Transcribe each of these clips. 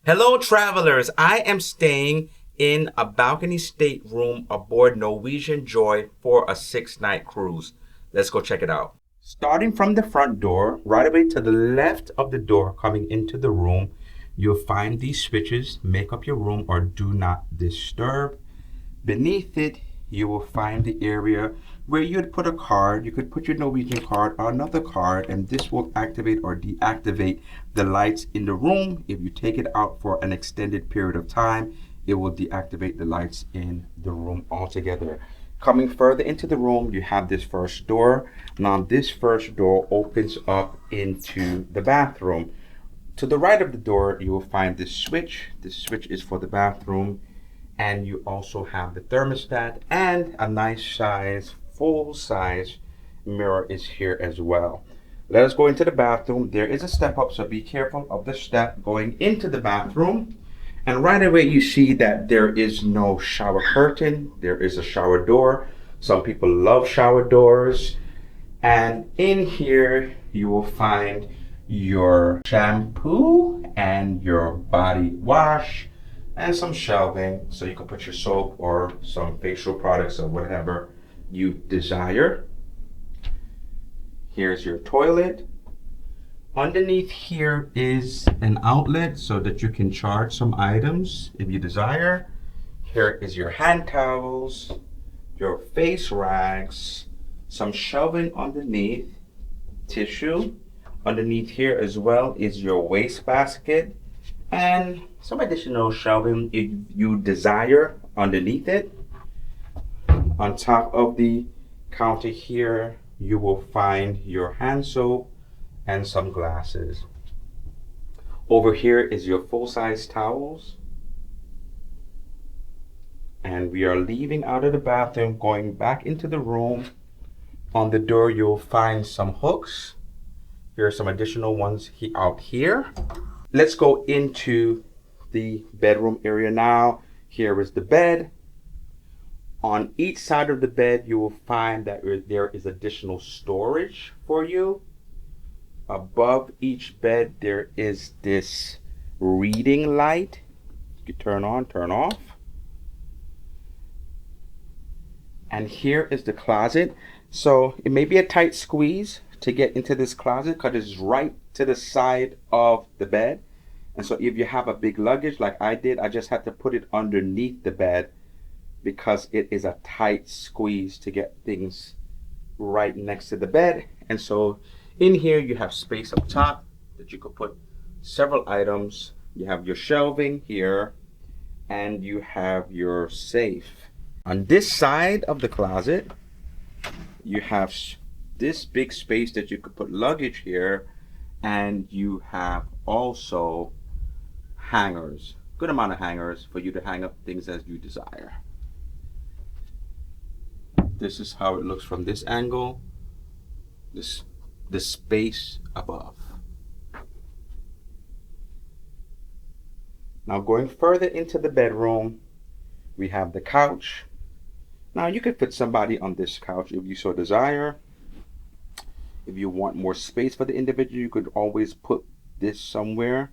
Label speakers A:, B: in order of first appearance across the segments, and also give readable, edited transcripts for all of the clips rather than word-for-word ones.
A: Hello, travelers. I am staying in a balcony stateroom aboard Norwegian Joy for a 6-night cruise. Let's go check it out. Starting from the front door, right away to the left of the door coming into the room, you'll find these switches, make up your room or do not disturb. Beneath it, you will find the area where you'd put a card. You could put your Norwegian card or another card, and this will activate or deactivate the lights in the room. If you take it out for an extended period of time, it will deactivate the lights in the room altogether. Coming further into the room, you have this first door. Now, this first door opens up into the bathroom. To the right of the door, you will find this switch. This switch is for the bathroom. And you also have the thermostat and a nice size, full size mirror is here as well. Let us go into the bathroom. There is a step up, so be careful of the step going into the bathroom. And right away you see that there is no shower curtain. There is a shower door. Some people love shower doors. And in here you will find your shampoo and your body wash and some shelving so you can put your soap or some facial products or whatever you desire. Here's your toilet. Underneath here is an outlet so that you can charge some items if you desire. Here is your hand towels, your face rags, some shelving underneath, tissue. Underneath here as well is your wastebasket and some additional shelving if you desire underneath it. On top of the counter here, you will find your hand soap and some glasses. Over here is your full-size towels. And we are leaving out of the bathroom, going back into the room. On the door, you'll find some hooks. Here are some additional ones out here. Let's go into the bedroom area now. Here is the bed. On each side of the bed, you will find that there is additional storage for you. Above each bed, there is this reading light. You can turn on, turn off. And here is the closet. So it may be a tight squeeze to get into this closet because it's right to the side of the bed. And so if you have a big luggage like I did, I just had to put it underneath the bed because it is a tight squeeze to get things right next to the bed. And so in here you have space up top that you could put several items. You have your shelving here and you have your safe. On this side of the closet, you have this big space that you could put luggage here, and you have also hangers, good amount of hangers for you to hang up things as you desire. This is how it looks from this angle, the space above. Now going further into the bedroom, we have the couch. Now you could fit somebody on this couch if you so desire. If you want more space for the individual, you could always put this somewhere.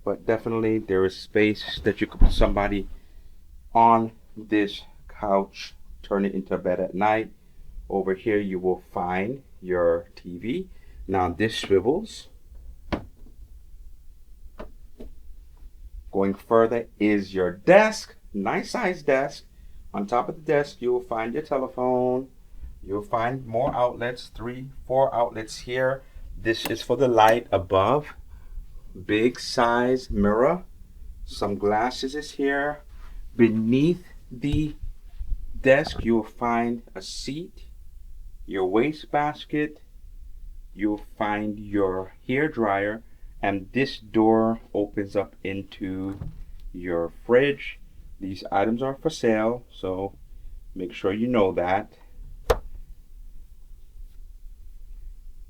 A: But definitely there is space that you could put somebody on this couch, turn it into a bed at night. Over here you will find your TV. Now this swivels. Going further is your desk, nice size desk. On top of the desk you will find your telephone. You'll find more outlets, 3-4 outlets here. This is for the light above. Big size mirror. Some glasses is here. Beneath the desk, you'll find a seat, your wastebasket. You'll find your hair dryer. And this door opens up into your fridge. These items are for sale, so make sure you know that.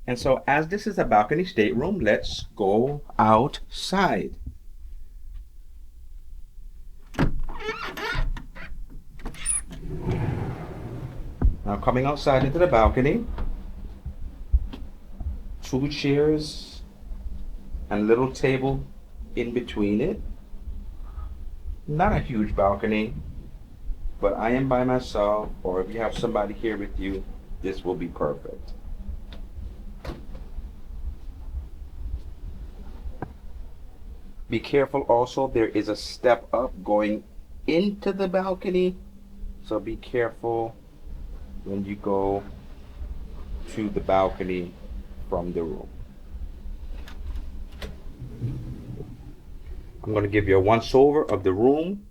A: And so as this is a balcony stateroom, let's go outside. Now coming outside into the balcony, 2 chairs and little table in between it. Not a huge balcony, but I am by myself, or if you have somebody here with you, this will be perfect. Be careful also, there is a step up going into the balcony, so be careful when you go to the balcony from the room. I'm going to give you a once over of the room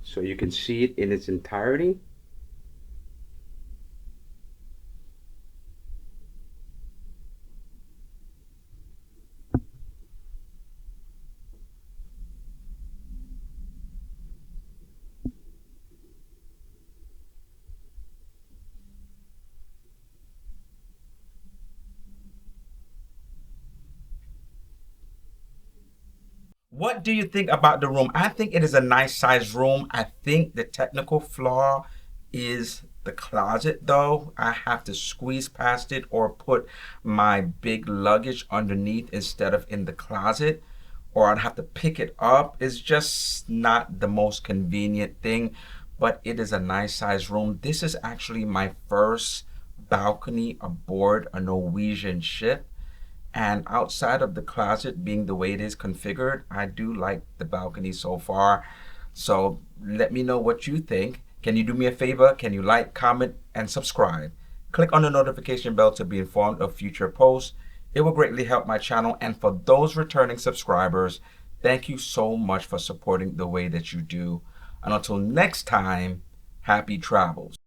A: so you can see it in its entirety. What do you think about the room? I think it is a nice sized room. I think the technical flaw is the closet, though. I have to squeeze past it or put my big luggage underneath instead of in the closet, or I'd have to pick it up. It's just not the most convenient thing, but it is a nice sized room. This is actually my first balcony aboard a Norwegian ship. And outside of the closet being the way it is configured, I do like the balcony so far. So let me know what you think. Can you do me a favor? Can you like, comment, and subscribe? Click on the notification bell to be informed of future posts. It will greatly help my channel. And for those returning subscribers, thank you so much for supporting the way that you do. And until next time, happy travels.